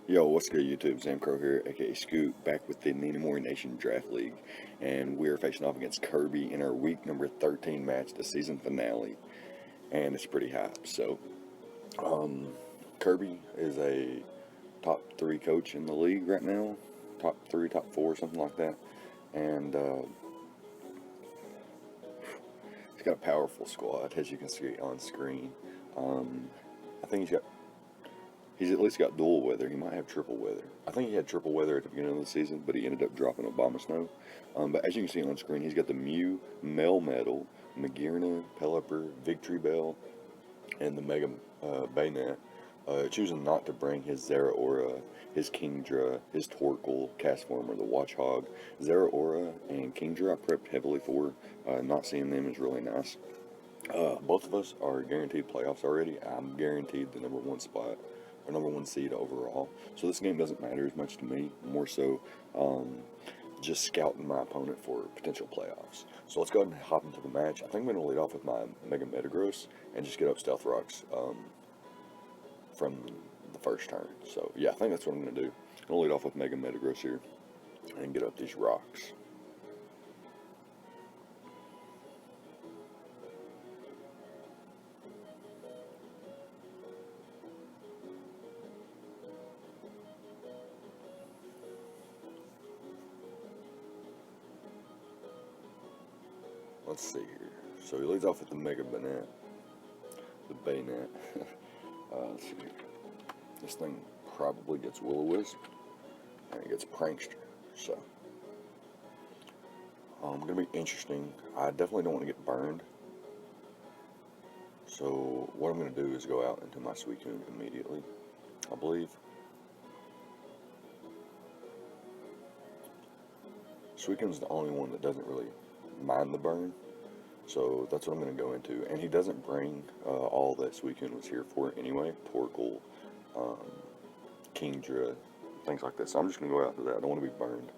Yo, what's good, YouTube? ZAMCRO here, aka Scoot, back with the Nenamori Nation Draft League, and we're facing off against Kirby in our week number 13 match, the season finale, and it's pretty hype. So, Kirby is a top 3 coach in the league right now, top 3, top 4, something like that, and he's got a powerful squad, as you can see on screen. I think he's at least got dual weather. He might have triple weather. I think he had triple weather at the beginning of the season, but he ended up dropping Obama Snow. But as you can see on screen, he's got the Mew, Melmetal, Magirna, Pelipper, Victory Bell, and the Mega Bayonet. Choosing not to bring his Zeraora, his Kingdra, his Torkoal, Castformer, the Watchhog. Zeraora and Kingdra I prepped heavily for. Not seeing them is really nice. Both of us are guaranteed playoffs already. I'm guaranteed the number 1 spot, or number 1 seed overall. So this game doesn't matter as much to me, more so just scouting my opponent for potential playoffs. So let's go ahead and hop into the match. I think I'm going to lead off with my Mega Metagross and just get up Stealth Rocks from the first turn. So yeah, I think that's what I'm going to do. I'm going to lead off with Mega Metagross here and get up these rocks. Let's see here. So he leads off with the Mega Bayonet. The Bayonet. Let's see here. This thing probably gets Will-O-Wisp, and it gets Prankster. So, going to be interesting. I definitely don't want to get burned. So, what I'm going to do is go out into my Suicune immediately, I believe. Suicune's the only one that doesn't really mind the burn. So that's what I'm going to go into. And he doesn't bring all that Suicune was here for anyway. Torkoal, Kingdra, things like that. So I'm just going to go out to that. I don't want to be burned.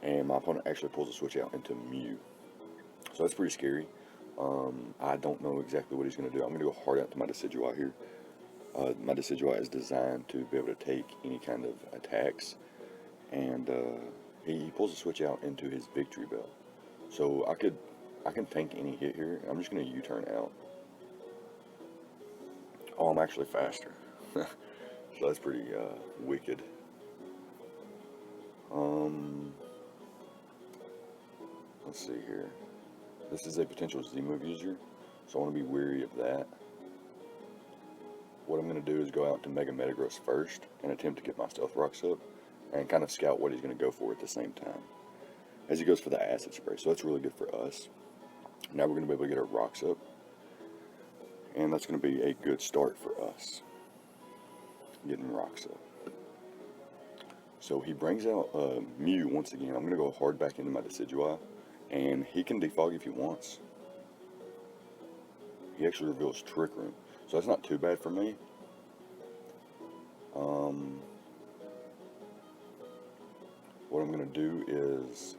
And my opponent actually pulls a switch out into Mew. So that's pretty scary. I don't know exactly what he's going to do. I'm going to go hard out to my Decidueye here. My Decidueye is designed to be able to take any kind of attacks. And he pulls a switch out into his Victory Bell. So I can tank any hit here. I'm just going to U-turn out. Oh, I'm actually faster. So that's pretty wicked. Let's see here. This is a potential Z-move user, so I want to be wary of that. What I'm going to do is go out to Mega Metagross first and attempt to get my Stealth Rocks up and kind of scout what he's going to go for at the same time as he goes for the Acid Spray. So that's really good for us. Now we're going to be able to get our rocks up, and that's going to be a good start for us, getting rocks up. So he brings out Mew once again. I'm going to go hard back into my Decidueye, and he can defog if he wants. He actually reveals Trick Room, so that's not too bad for me. What I'm going to do is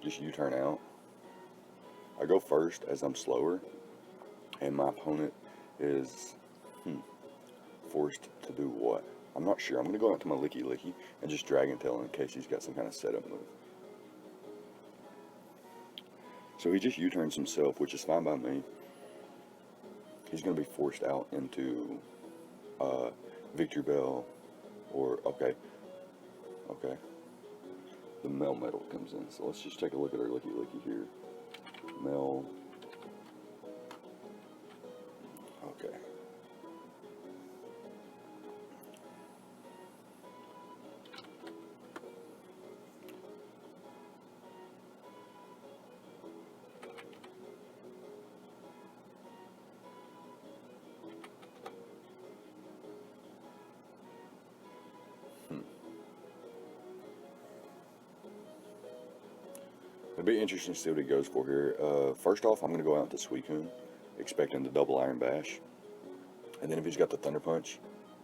just U-turn out. I go first as I'm slower, and my opponent is forced to do what? I'm not sure. I'm going to go out to my Licky Licky and just Dragon Tail in case he's got some kind of setup move. So he just U-turns himself, which is fine by me. He's going to be forced out into Victory Bell, or, okay. The Melmetal comes in. So let's just take a look at our Licky Licky here. Mel. Okay. It'll be interesting to see what he goes for here. First off, I'm going to go out to Suicune, expecting the double Iron Bash. And then if he's got the Thunder Punch,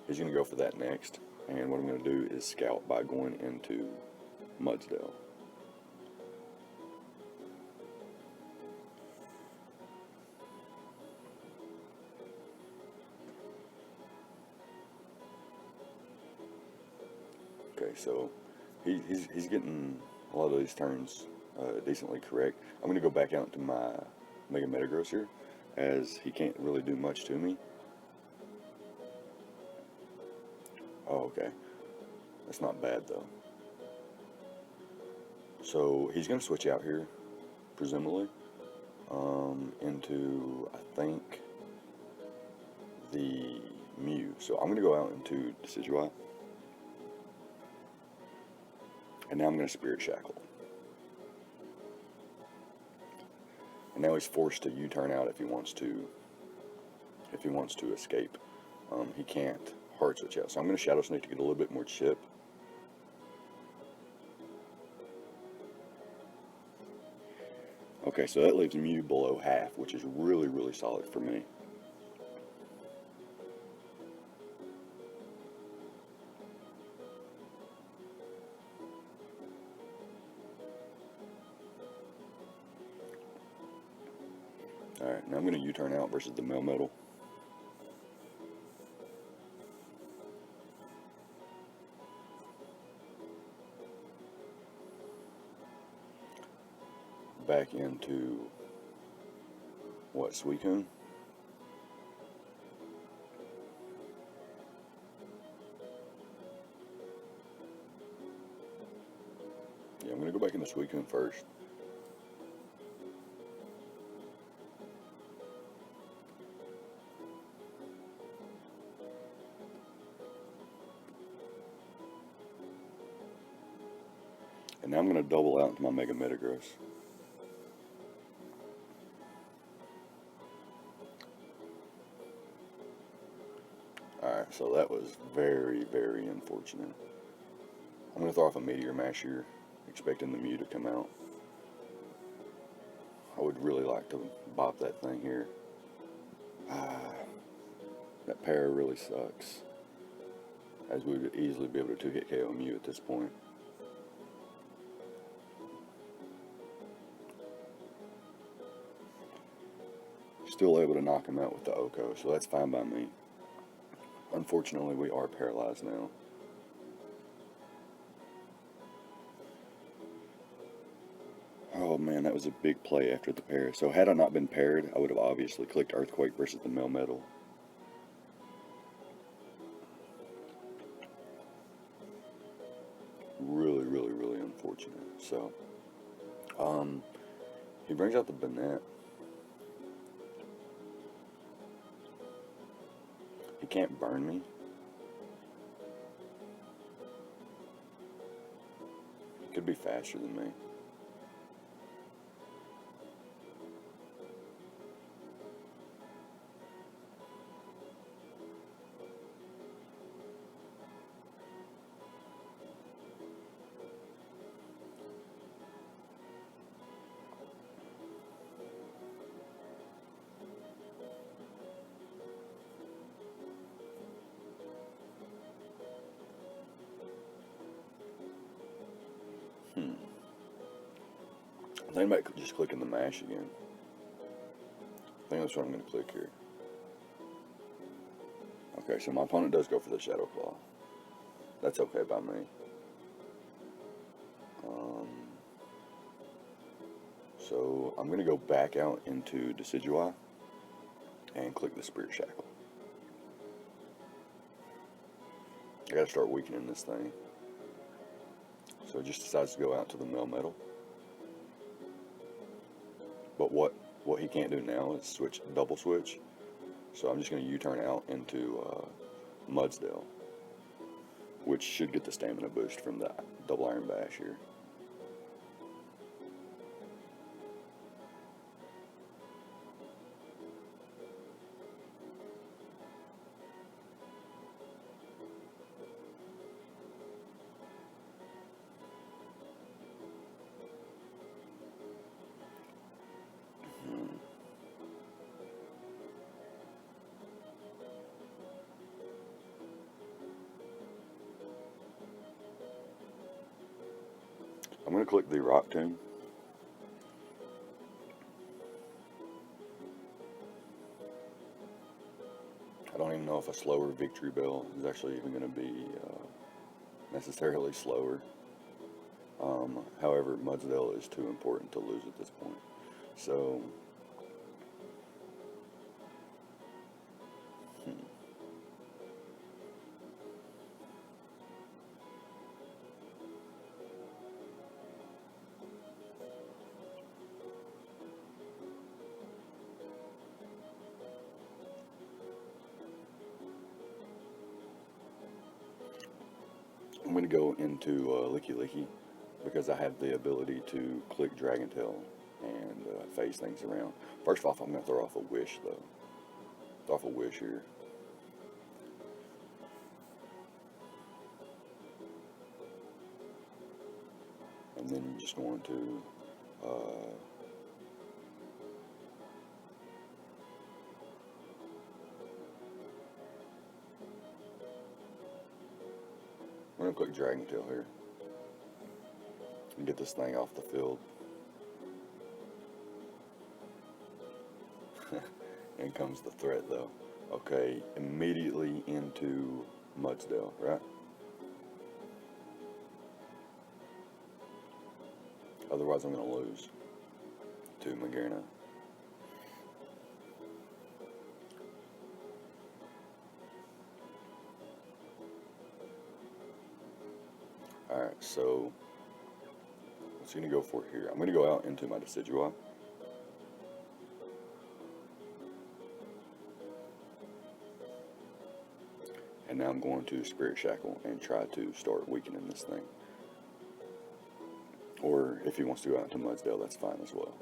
he's going to go for that next. And what I'm going to do is scout by going into Mudsdale. Okay, so he's getting a lot of these turns decently correct. I'm going to go back out into my Mega Metagross here, as he can't really do much to me. Oh, okay. That's not bad, though. So he's going to switch out here, presumably, into, I think, the Mew. So I'm going to go out into Decidueye. And now I'm going to Spirit Shackle. And now he's forced to U-turn out if he wants to. If he wants to escape, he can't hard switch out. So I'm going to Shadow Sneak to get a little bit more chip. Okay, so that leaves Mew below half, which is really, really solid for me. Alright, now I'm going to U-turn out versus the Melmetal. Back into, what, Suicune? Yeah, I'm going to go back into Suicune first. And now I'm going to double out into my Mega Metagross. Alright, so that was very, very unfortunate. I'm going to throw off a Meteor Mash here, expecting the Mew to come out. I would really like to bop that thing here. That pair really sucks, as we would easily be able to 2-hit KO Mew at this point. Still able to knock him out with the Oko, so that's fine by me. Unfortunately, we are paralyzed now. Oh man, that was a big play after the pair. So had I not been paired, I would have obviously clicked Earthquake versus the Melmetal. Really, really, really unfortunate. So, he brings out the Banette. He can't burn me. He could be faster than me. I think about just clicking the mash again. I think that's what I'm going to click here. Okay, so my opponent does go for the Shadow Claw. That's okay by me. So I'm going to go back out into Decidueye and click the Spirit Shackle. I got to start weakening this thing. So it just decides to go out to the Melmetal. But what he can't do now is switch, double switch. So I'm just going to U-turn out into Mudsdale, which should get the stamina boost from the double Iron Bash here. I'm going to click the Rock Tomb. I don't even know if a slower Victory Bell is actually even going to be necessarily slower. However, Mudsdale is too important to lose at this point. So, I'm going to go into Licky Licky because I have the ability to click Dragon Tail and phase things around. First off, I'm going to throw off a Wish, though. Throw off a Wish here. And then you're just going to I'm going to click Dragon Tail here and get this thing off the field. In comes the threat, though. Okay, immediately into Mudsdale, right? Otherwise, I'm going to lose to Magerna. Alright, so what's he going to go for here? I'm going to go out into my Decidueye. And now I'm going to Spirit Shackle and try to start weakening this thing. Or if he wants to go out to Mudsdale, that's fine as well.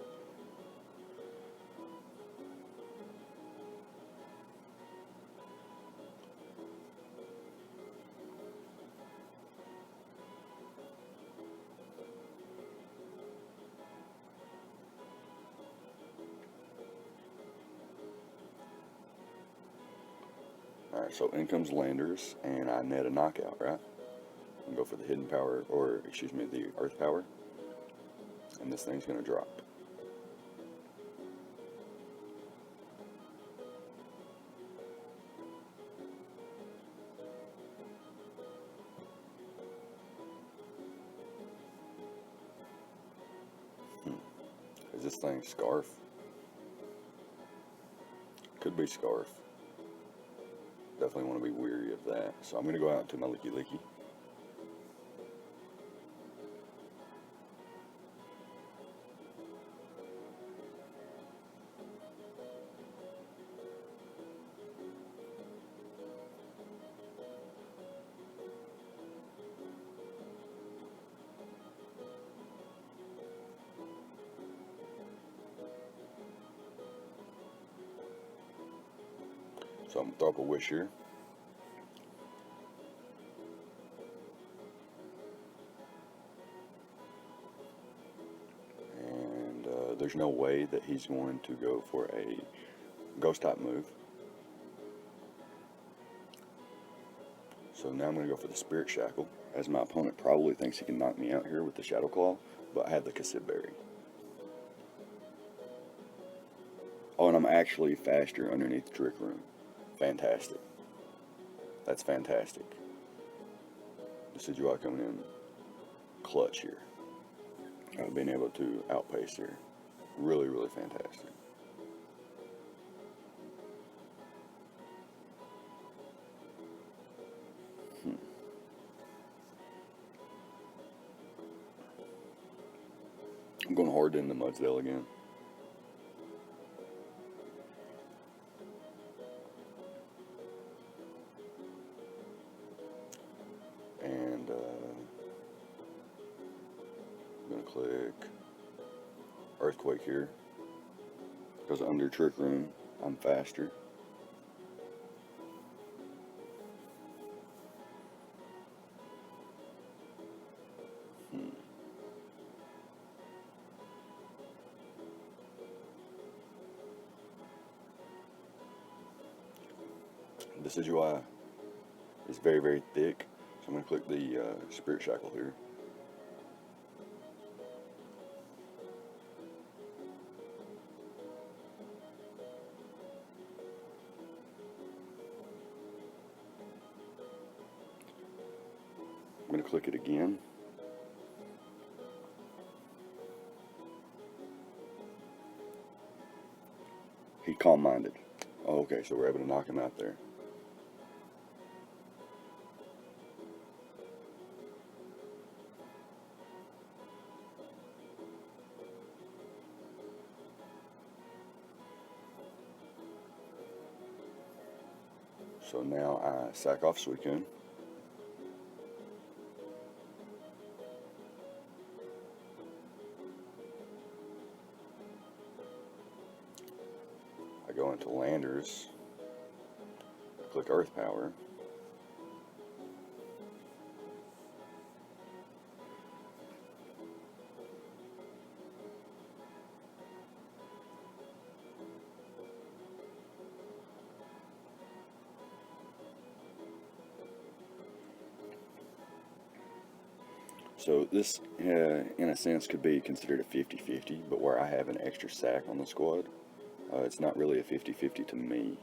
Alright, so in comes Landers, and I net a knockout, right? And go for the hidden power, or excuse me, the earth power. And this thing's going to drop. Is this thing Scarf? Could be Scarf. Definitely want to be weary of that. So I'm going to go out to my Licky Licky. So I'm going to throw up a Wish here. And there's no way that he's going to go for a Ghost type move. So now I'm going to go for the Spirit Shackle, as my opponent probably thinks he can knock me out here with the Shadow Claw, but I have the Cassib Berry. Oh, and I'm actually faster underneath Trick Room. Fantastic. That's fantastic. Decidueye coming in clutch here. Being able to outpace here. Really, really fantastic. I'm going hard into Mudsdale again. And I'm going to click Earthquake here. Because under Trick Room, I'm faster. The Decidueye is very, very thick. So I'm going to click the Spirit Shackle here. I'm going to click it again. He calm-minded. Oh, okay, so we're able to knock him out there. So now I sack off Suicune. I go into Landers, click Earth Power. So this, in a sense, could be considered a 50-50, but where I have an extra sack on the squad, it's not really a 50-50 to me.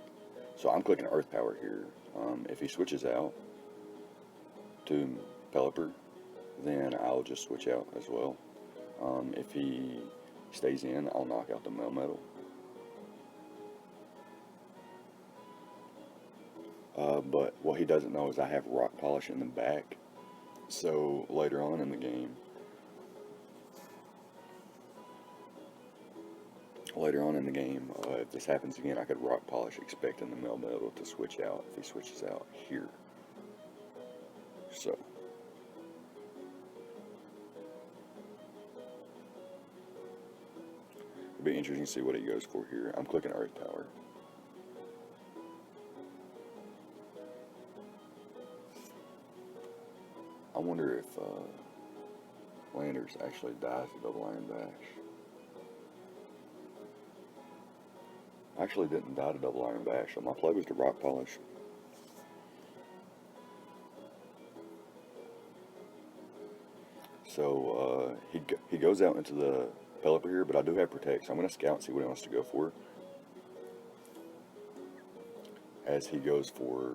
So I'm clicking Earth Power here. If he switches out to Pelipper, then I'll just switch out as well. If he stays in, I'll knock out the Melmetal. But what he doesn't know is I have Rock Polish in the back. So later on in the game, if this happens again, I could Rock Polish expecting the Melmetal to switch out if he switches out here. So it'll be interesting to see what he goes for here. I'm clicking Earth Power. I wonder if Landers actually dies to Double Iron Bash. I actually didn't die to Double Iron Bash, so my play was to Rock Polish. So he goes out into the Pelipper here, but I do have Protect, so I'm going to scout and see what he wants to go for. As he goes for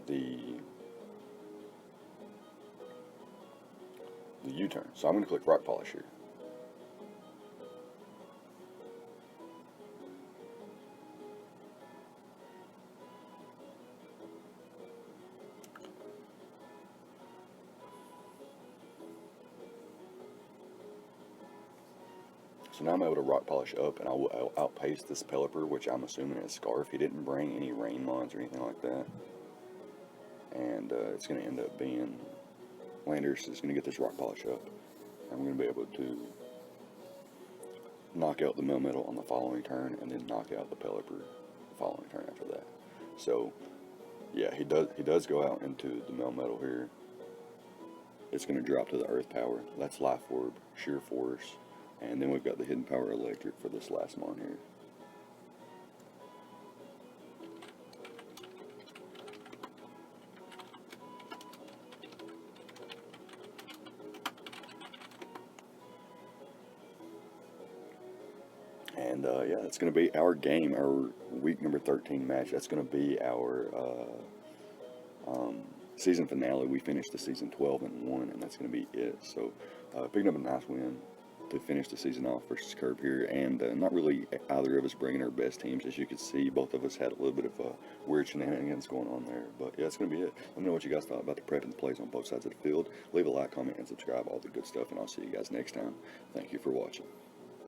the U-turn. So I'm going to click Rock Polish here. So now I'm able to Rock Polish up, and I will outpace this Pelipper, which I'm assuming is Scarf. He didn't bring any Rain Mons or anything like that. And it's going to end up being Landers is going to get this Rock Polish up. I'm going to be able to knock out the Melmetal on the following turn, and then knock out the Pelipper the following turn after that. So, yeah, he does go out into the Melmetal here. It's going to drop to the Earth Power. That's Life Orb, Sheer Force, and then we've got the Hidden Power Electric for this last mon here. And yeah, that's going to be our game, our week number 13 match. That's going to be our season finale. We finished the season 12-1, and that's going to be it. So picking up a nice win to finish the season off versus Curb here, and not really either of us bringing our best teams. As you can see, both of us had a little bit of weird shenanigans going on there. But yeah, that's going to be it. Let me know what you guys thought about the prep and the plays on both sides of the field. Leave a like, comment, and subscribe, all the good stuff, and I'll see you guys next time. Thank you for watching.